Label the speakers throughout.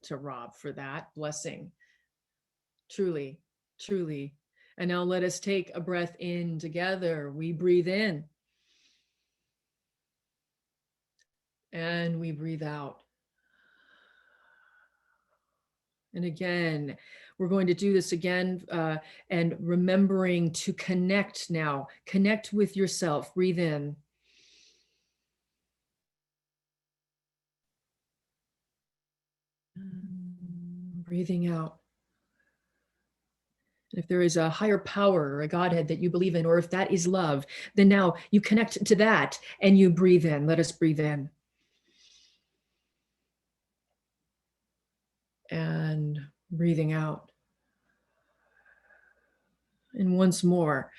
Speaker 1: to Rob for that blessing. Truly, truly. And now let us take a breath in together. We breathe in. And we breathe out. And again, we're going to do this again, and remembering to connect now. Connect with yourself. Breathe in. Breathing out. And if there is a higher power or a Godhead that you believe in, or if that is love, then now you connect to that and you breathe in. Let us breathe in. And breathing out. And once more,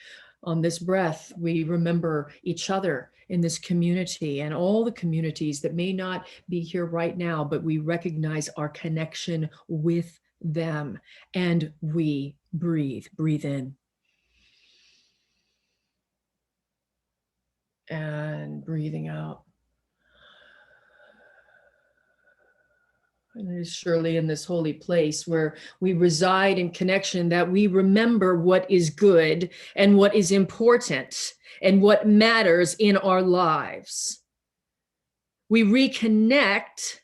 Speaker 1: on this breath, we remember each other in this community and all the communities that may not be here right now, but we recognize our connection with them. And we breathe in. And breathing out. And it is surely in this holy place where we reside in connection that we remember what is good and what is important and what matters in our lives. We reconnect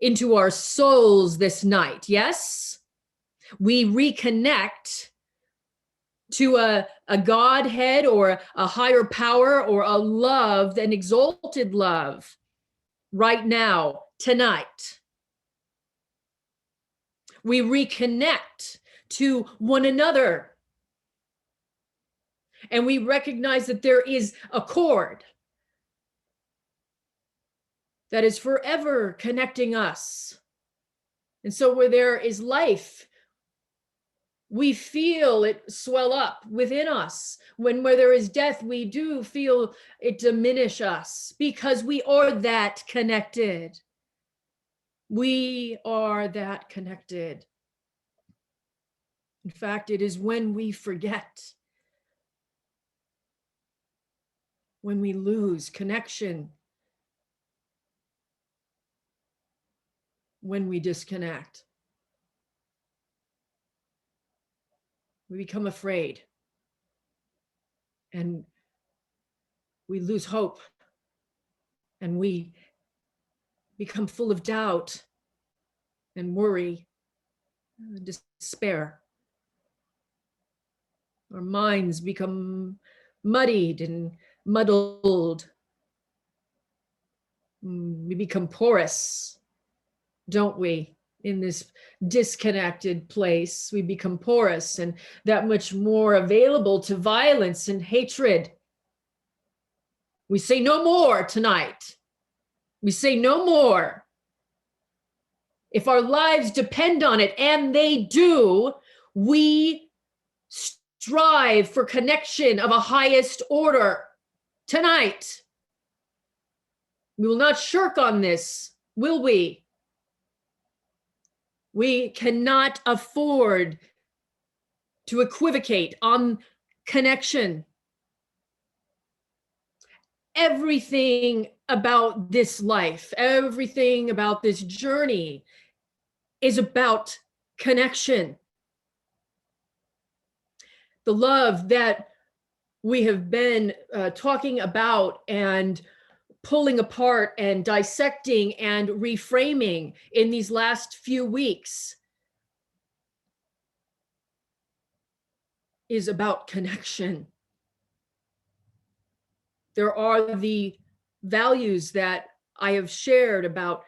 Speaker 1: into our souls this night, yes? We reconnect to a Godhead or a higher power or a love, an exalted love right now, tonight. We reconnect to one another. And we recognize that there is a cord that is forever connecting us. And so where there is life, we feel it swell up within us. Where there is death, we do feel it diminish us because we are that connected. We are that connected. In fact, it is when we forget, when we lose connection, when we disconnect. We become afraid and we lose hope and we become full of doubt and worry, despair. Our minds become muddied and muddled. We become porous, don't we? In this disconnected place, we become porous and that much more available to violence and hatred. We say no more tonight. We say no more. If our lives depend on it, and they do, we strive for connection of a highest order tonight. We will not shirk on this, will we? We cannot afford to equivocate on connection. Everything about this life, everything about this journey is about connection. The love that we have been talking about and pulling apart and dissecting and reframing in these last few weeks is about connection. There are the values that I have shared about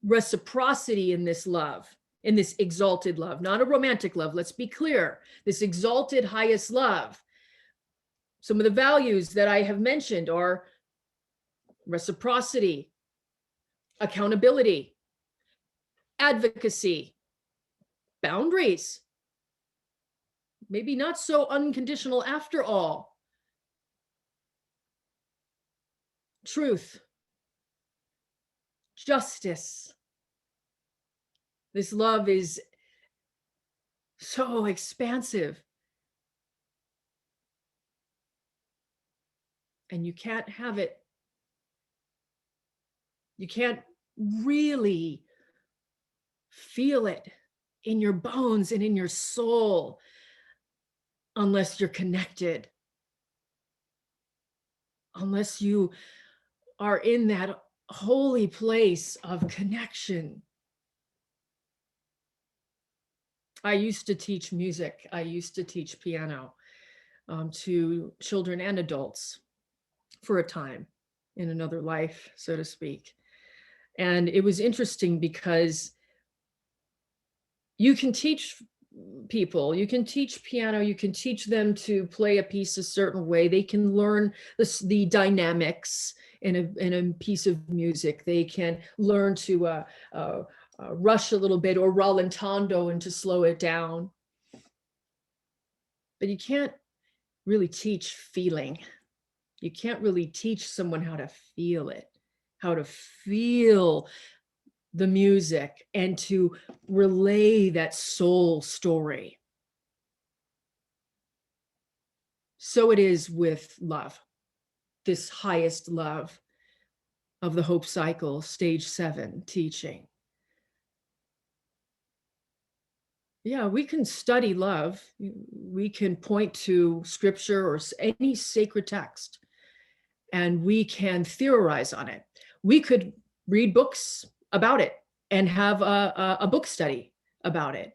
Speaker 1: reciprocity in this love, in this exalted love, not a romantic love. Let's be clear, this exalted highest love. Some of the values that I have mentioned are reciprocity, accountability, advocacy, boundaries, maybe not so unconditional after all, truth, justice. This love is so expansive. And you can't have it. You can't really feel it in your bones and in your soul unless you're connected, unless you are in that holy place of connection. I used to teach music. I used to teach piano to children and adults for a time in another life, so to speak. And it was interesting because you can teach people, you can teach piano, you can teach them to play a piece a certain way. They can learn the dynamics in a piece of music. They can learn to rush a little bit or rallentando and to slow it down. But you can't really teach feeling. You can't really teach someone how to feel it, how to feel the music and to relay that soul story. So it is with love, this highest love of the Hope Cycle, stage 7 teaching. Yeah, we can study love. We can point to scripture or any sacred text, and we can theorize on it. We could read books about it and have a book study about it.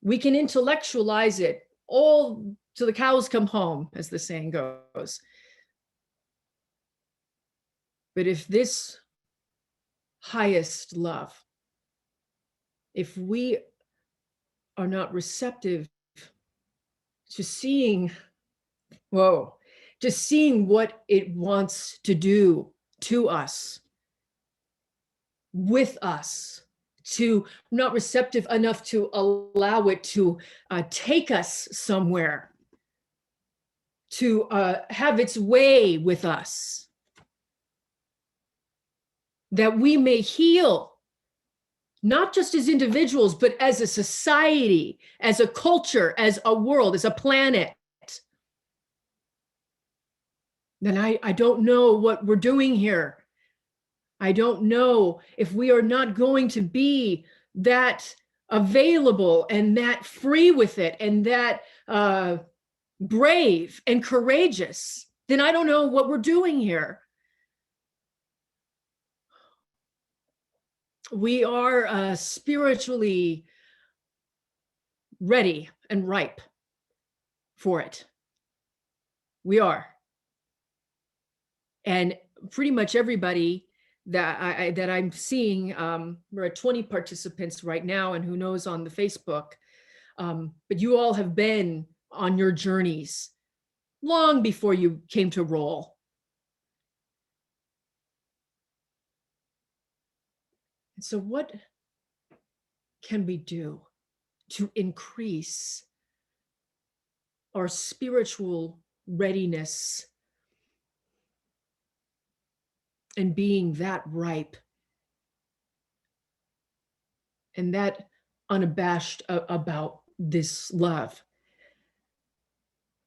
Speaker 1: We can intellectualize it all till the cows come home, as the saying goes. But if this highest love, if we are not receptive to seeing, just seeing what it wants to do to us, with us, to not receptive enough to allow it to take us somewhere, to have its way with us, that we may heal, not just as individuals, but as a society, as a culture, as a world, as a planet, then I don't know what we're doing here. I don't know if we are not going to be that available and that free with it and that brave and courageous, then I don't know what we're doing here. We are spiritually ready and ripe for it. We are. And pretty much everybody that I'm seeing, we're at 20 participants right now, and who knows on the Facebook, but you all have been on your journeys long before you came to roll. And so what can we do to increase our spiritual readiness and being that ripe and that unabashed about this love?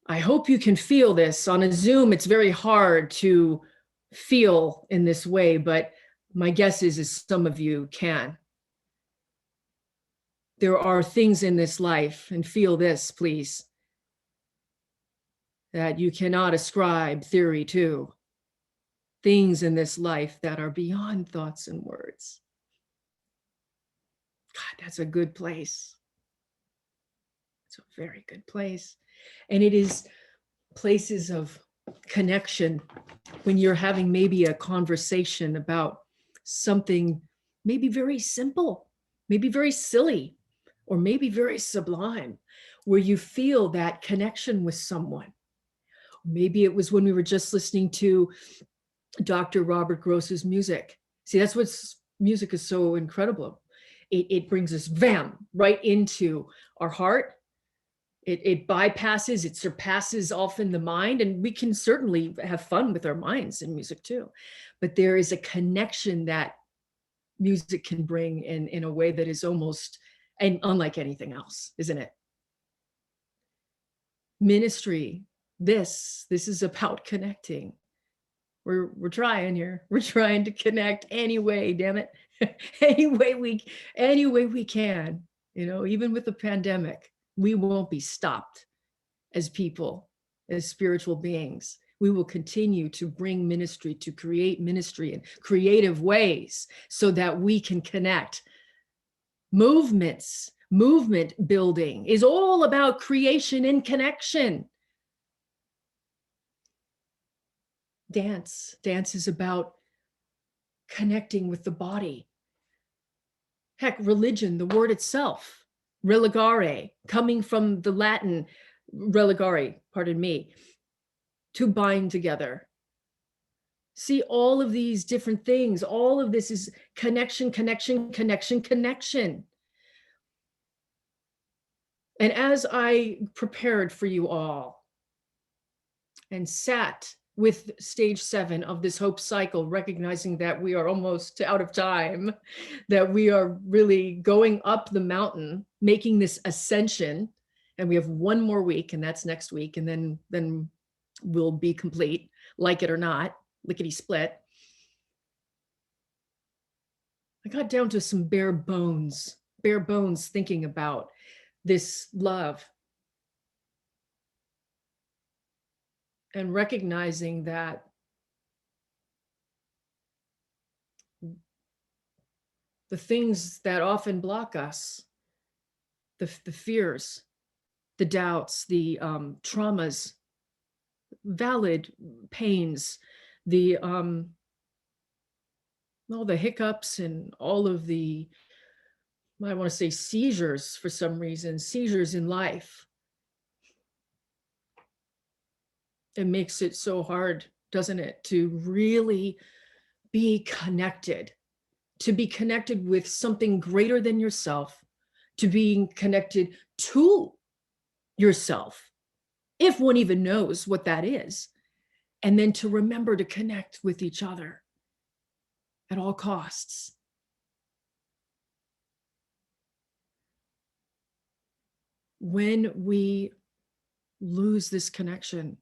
Speaker 1: I hope you can feel this. On a Zoom, it's very hard to feel in this way, but my guess is some of you can. There are things in this life, and feel this, please, that you cannot ascribe theory to. Things in this life that are beyond thoughts and words. God, that's a good place. It's a very good place. And it is places of connection when you're having maybe a conversation about something maybe very simple, maybe very silly, or maybe very sublime, where you feel that connection with someone. Maybe it was when we were just listening to Dr. Robert Gross's music. See, that's what music is so incredible. It brings us, right into our heart. It bypasses, it surpasses often the mind, and we can certainly have fun with our minds in music too. But there is a connection that music can bring in a way that is almost unlike anything else, isn't it? Ministry, this is about connecting. We're trying here. We're trying to connect anyway, damn it. any way we can, even with the pandemic, we won't be stopped as people, as spiritual beings. We will continue to bring ministry, to create ministry in creative ways so that we can connect. Movement building is all about creation and connection. Dance is about connecting with the body. Heck, religion, the word itself, religare, coming from the Latin religare, pardon me, to bind together. See, all of these different things, all of this is connection, connection, connection, connection. And as I prepared for you all and sat with stage 7 of this hope cycle, recognizing that we are almost out of time, that we are really going up the mountain, making this ascension, and we have one more week, and that's next week, and then we'll be complete, like it or not, lickety split. I got down to some bare bones thinking about this love and recognizing that the things that often block us, the fears, the doubts, the traumas, valid pains, the all the hiccups and all of the, I want to say seizures for some reason, seizures in life. It makes it so hard, doesn't it, to really be connected, to be connected with something greater than yourself, to being connected to yourself, if one even knows what that is, and then to remember to connect with each other at all costs. When we lose this connection,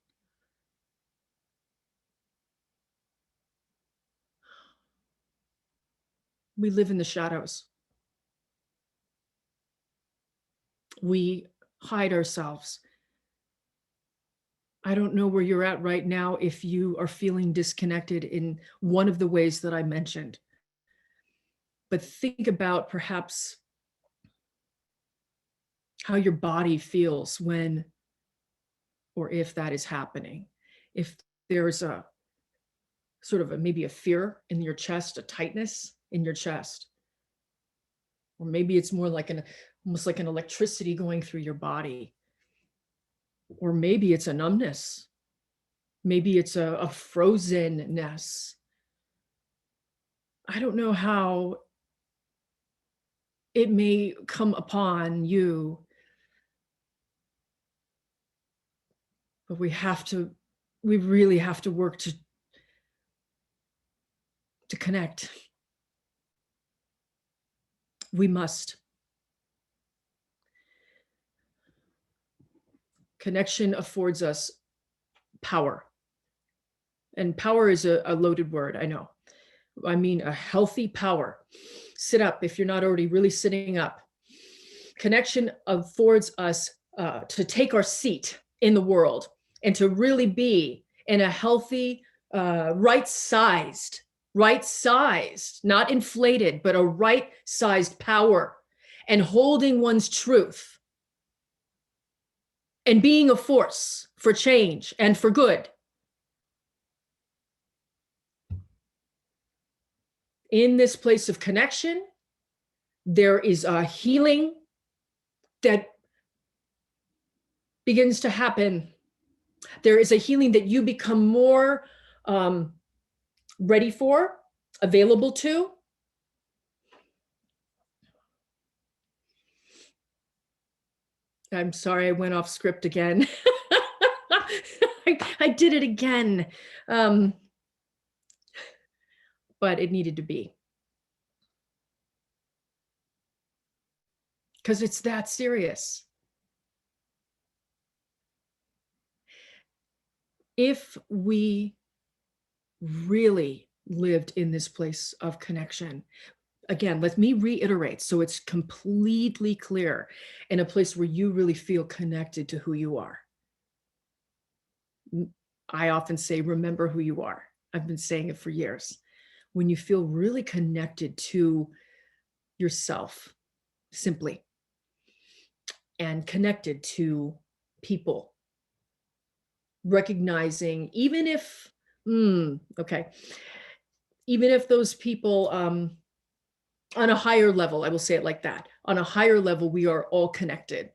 Speaker 1: we live in the shadows. We hide ourselves. I don't know where you're at right now if you are feeling disconnected in one of the ways that I mentioned. But think about perhaps how your body feels when or if that is happening. If there's a sort of maybe a fear in your chest, a tightness in your chest, or maybe it's more like almost like an electricity going through your body, or maybe it's a numbness, maybe it's a frozenness. I don't know how it may come upon you, but we really have to work to connect. We must. Connection affords us power. And power is a loaded word, I know. I mean a healthy power. Sit up if you're not already really sitting up. Connection affords us to take our seat in the world and to really be in a healthy, right-sized, not inflated, but a right-sized power, and holding one's truth and being a force for change and for good. In this place of connection, there is a healing that begins to happen. There is a healing that you become more ready for, available to. I'm sorry, I went off script again. I did it again. But it needed to be. Because it's that serious. If we really lived in this place of connection, again, let me reiterate so it's completely clear, in a place where you really feel connected to who you are. I often say, remember who you are. I've been saying it for years. When you feel really connected to yourself, simply, and connected to people, recognizing, even if, okay, even if those people, on a higher level, I will say it like that, on a higher level, we are all connected.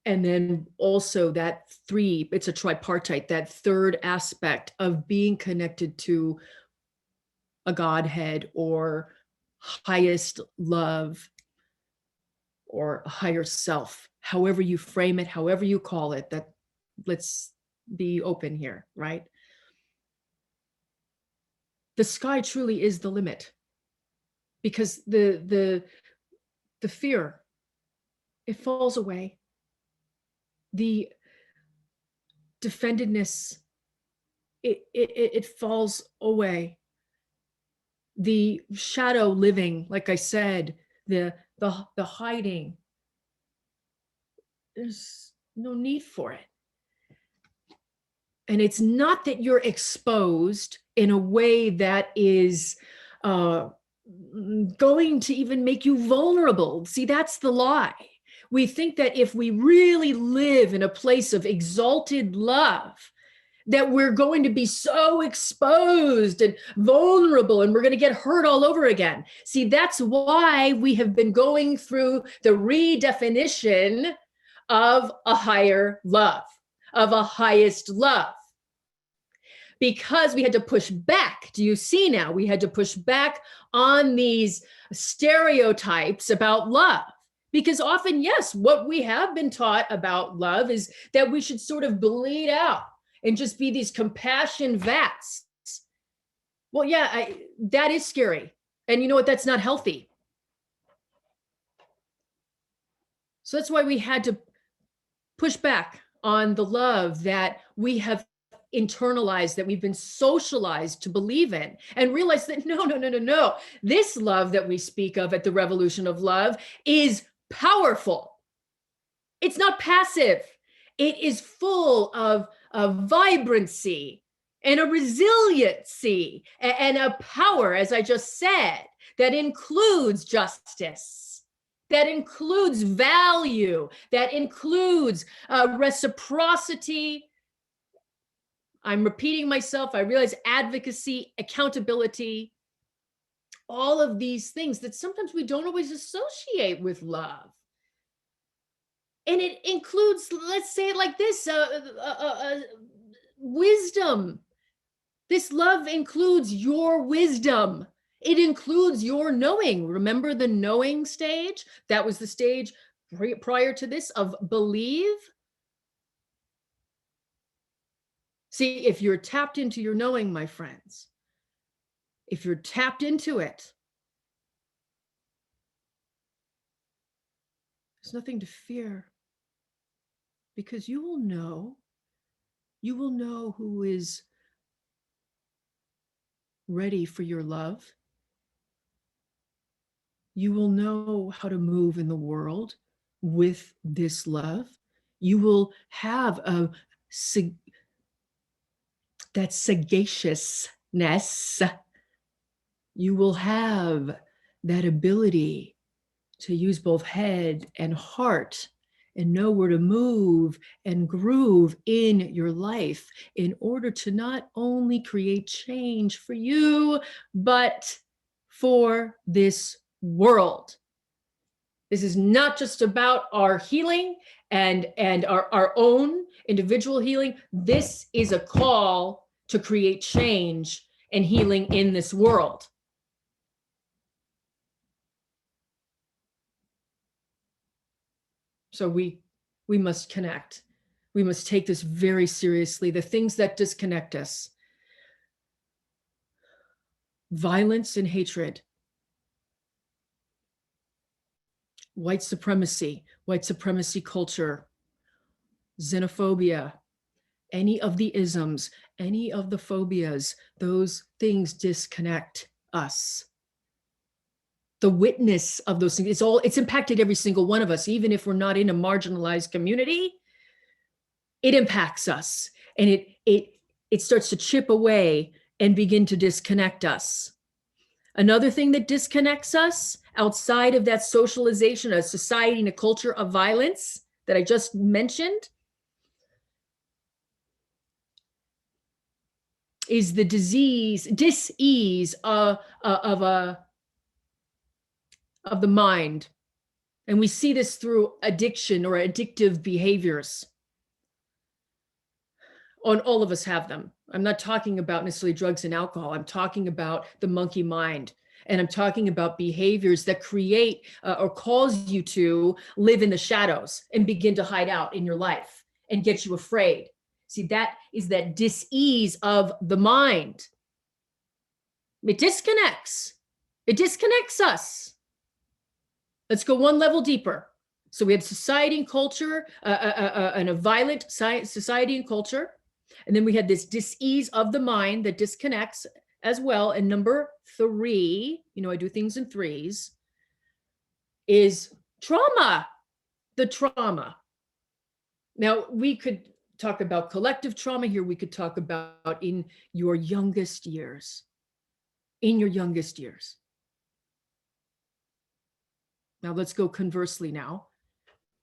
Speaker 1: And then also that it's a tripartite, that third aspect of being connected to a Godhead or highest love or a higher self, however you frame it, however you call it, that let's be open here, right? The sky truly is the limit, because the fear, it falls away. The defendedness, it falls away. The shadow living, like I said, the hiding, there's no need for it. And it's not that you're exposed in a way that is going to even make you vulnerable. See, that's the lie. We think that if we really live in a place of exalted love, that we're going to be so exposed and vulnerable and we're going to get hurt all over again. See, that's why we have been going through the redefinition of a higher love, of a highest love, because we had to push back. Do you see now? We had to push back on these stereotypes about love. Because often, yes, what we have been taught about love is that we should sort of bleed out and just be these compassion vats. Well, yeah, that is scary. And you know what? That's not healthy. So that's why we had to push back on the love that we have internalized, that we've been socialized to believe in, and realize that no. This love that we speak of at the Revolution of Love is powerful. It's not passive. It is full of vibrancy and a resiliency and a power, as I just said, that includes justice, that includes value, that includes reciprocity. I'm repeating myself. I realize advocacy, accountability, all of these things that sometimes we don't always associate with love. And it includes, let's say it like this, wisdom. This love includes your wisdom. It includes your knowing. Remember the knowing stage? That was the stage prior to this of believe. See, if you're tapped into your knowing, my friends, if you're tapped into it, there's nothing to fear, because you will know who is ready for your love. You will know how to move in the world with this love. You will have that sagaciousness. You will have that ability to use both head and heart and know where to move and groove in your life in order to not only create change for you, but for this world. This is not just about our healing and our own individual healing. This is a call to create change and healing in this world. So we must connect. We must take this very seriously. The things that disconnect us, violence and hatred, white supremacy culture, xenophobia, any of the isms, any of the phobias, those things disconnect us. The witness of those things, it's impacted every single one of us, even if we're not in a marginalized community. It impacts us, and it starts to chip away and begin to disconnect us. Another thing that disconnects us outside of that socialization, a society and a culture of violence that I just mentioned, is the dis-ease of the mind. And we see this through addiction or addictive behaviors. And all of us have them. I'm not talking about necessarily drugs and alcohol. I'm talking about the monkey mind. And I'm talking about behaviors that create or cause you to live in the shadows and begin to hide out in your life and get you afraid. See, that is that dis-ease of the mind. It disconnects us. Let's go one level deeper. So we have society and culture, and a violent society and culture. And then we had this dis-ease of the mind that disconnects as well. And number 3, I do things in threes, is trauma, the trauma. Now, we could talk about collective trauma here. We could talk about in your youngest years. Now let's go conversely now,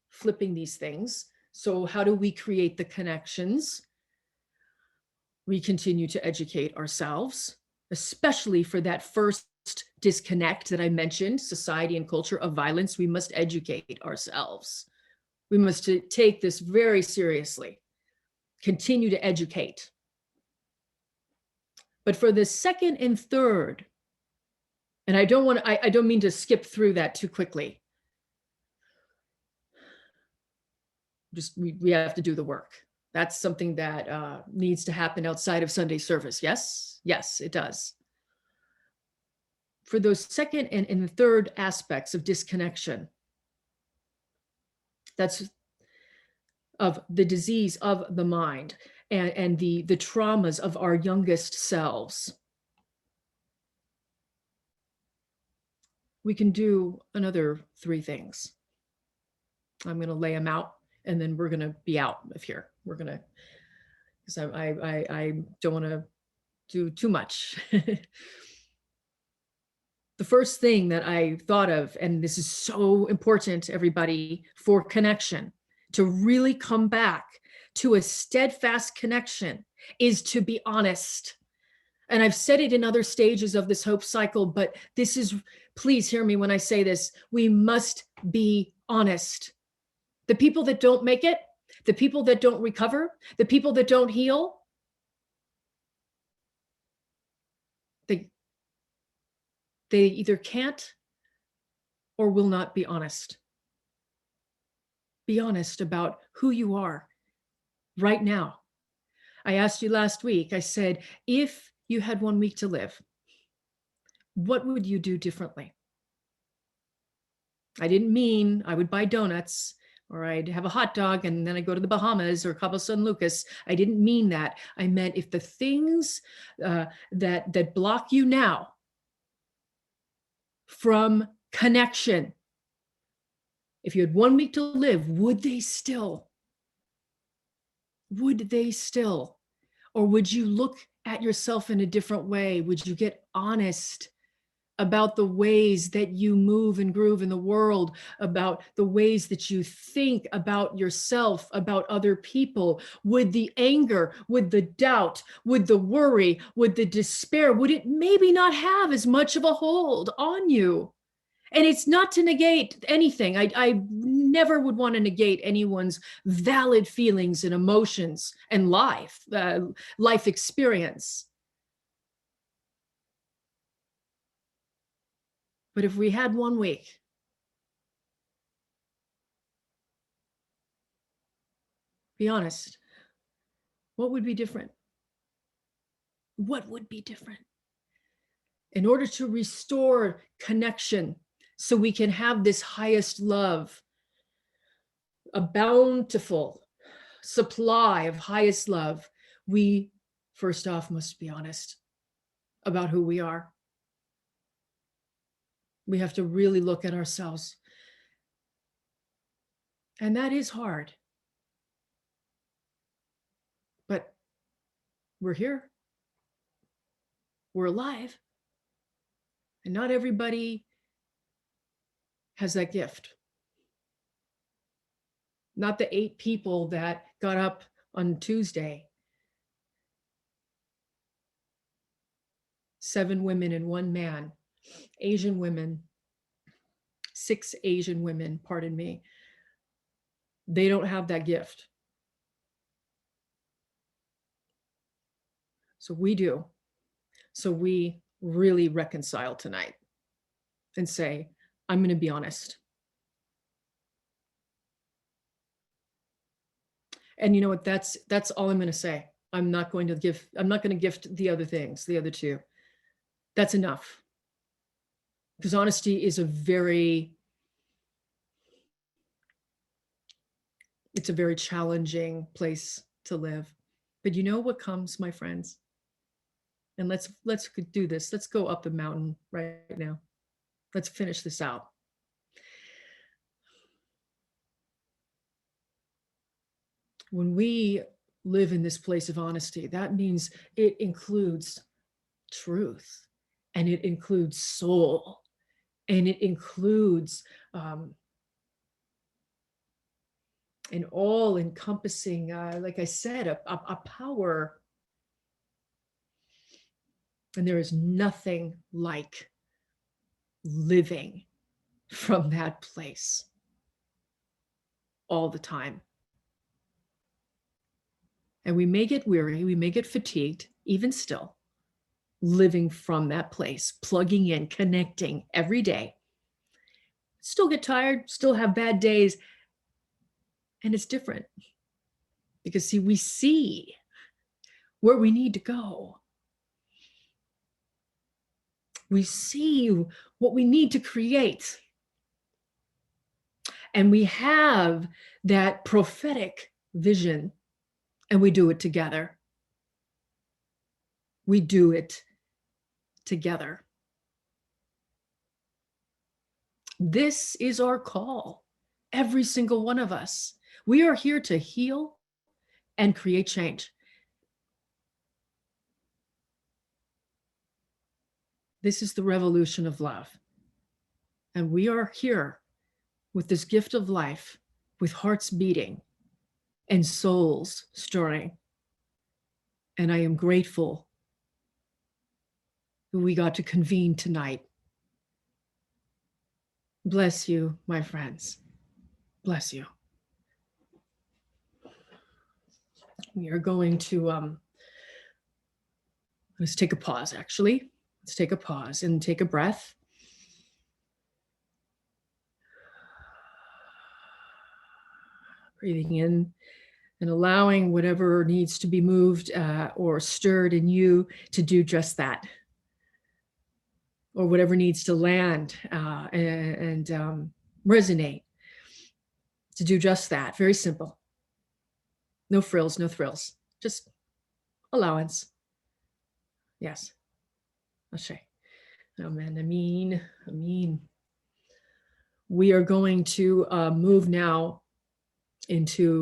Speaker 1: flipping these things. So how do we create the connections? We continue to educate ourselves, especially for that first disconnect that I mentioned, society and culture of violence. We must educate ourselves. We must take this very seriously, continue to educate. But for the second and third, and I don't mean to skip through that too quickly. Just we have to do the work. That's something that needs to happen outside of Sunday service. Yes, it does. For those second and third aspects of disconnection, that's of the disease of the mind and the traumas of our youngest selves. We can do another 3 things. I'm going to lay them out, and then we're going to be out of here. We're going to, because I don't want to do too much. The first thing that I thought of, and this is so important, everybody, for connection, to really come back to a steadfast connection, is to be honest. And I've said it in other stages of this hope cycle, but this is, please hear me when I say this, we must be honest. The people that don't make it, the people that don't recover, the people that don't heal, they either can't or will not be honest. Be honest about who you are right now. I asked you last week, I said, if you had 1 week to live, what would you do differently? I didn't mean I would buy donuts or I'd have a hot dog and then I go to the Bahamas or Cabo San Lucas. I didn't mean that. I meant if the things that block you now from connection, if you had 1 week to live, would they still? Or would you look at yourself in a different way? Would you get honest about the ways that you move and groove in the world, about the ways that you think about yourself, about other people? Would the anger, would the doubt, would the worry, would the despair, would it maybe not have as much of a hold on you? And it's not to negate anything. I never would want to negate anyone's valid feelings and emotions and life experience. But if we had 1 week, be honest, what would be different? What would be different? In order to restore connection, so we can have this highest love, a bountiful, supply of highest love, we first off must be honest about who we are. We have to really look at ourselves. And that is hard. But we're here. We're alive. And not everybody has that gift. Not the 8 people that got up on Tuesday. 7 women and 1 man. Asian women. 6 Asian women, pardon me. They don't have that gift. So we do. So we really reconcile tonight and say, I'm going to be honest. And you know what? That's all I'm going to say. I'm not going to gift the other things, the other 2. That's enough. Because honesty is it's a very challenging place to live. But you know what comes, my friends? And let's do this. Let's go up the mountain right now. Let's finish this out. When we live in this place of honesty, that means it includes truth, and it includes soul, and it includes an all-encompassing, like I said, a power. And there is nothing like living from that place all the time. And we may get weary, we may get fatigued, even still, living from that place, plugging in, connecting every day. Still get tired, still have bad days. And it's different. Because see, we see where we need to go. We see what we need to create. And we have that prophetic vision, and we do it together. We do it together. This is our call, every single one of us. We are here to heal and create change. This is the revolution of love. And we are here with this gift of life, with hearts beating and souls stirring. And I am grateful that we got to convene tonight. Bless you, my friends. Bless you. We are going to, let's take a pause, actually. Let's take a pause and take a breath. Breathing in and allowing whatever needs to be moved or stirred in you to do just that. Or whatever needs to land and resonate to do just that. Very simple. No frills, no thrills. Just allowance. Yes. Ashe. Amen. Amen. We are going to move now into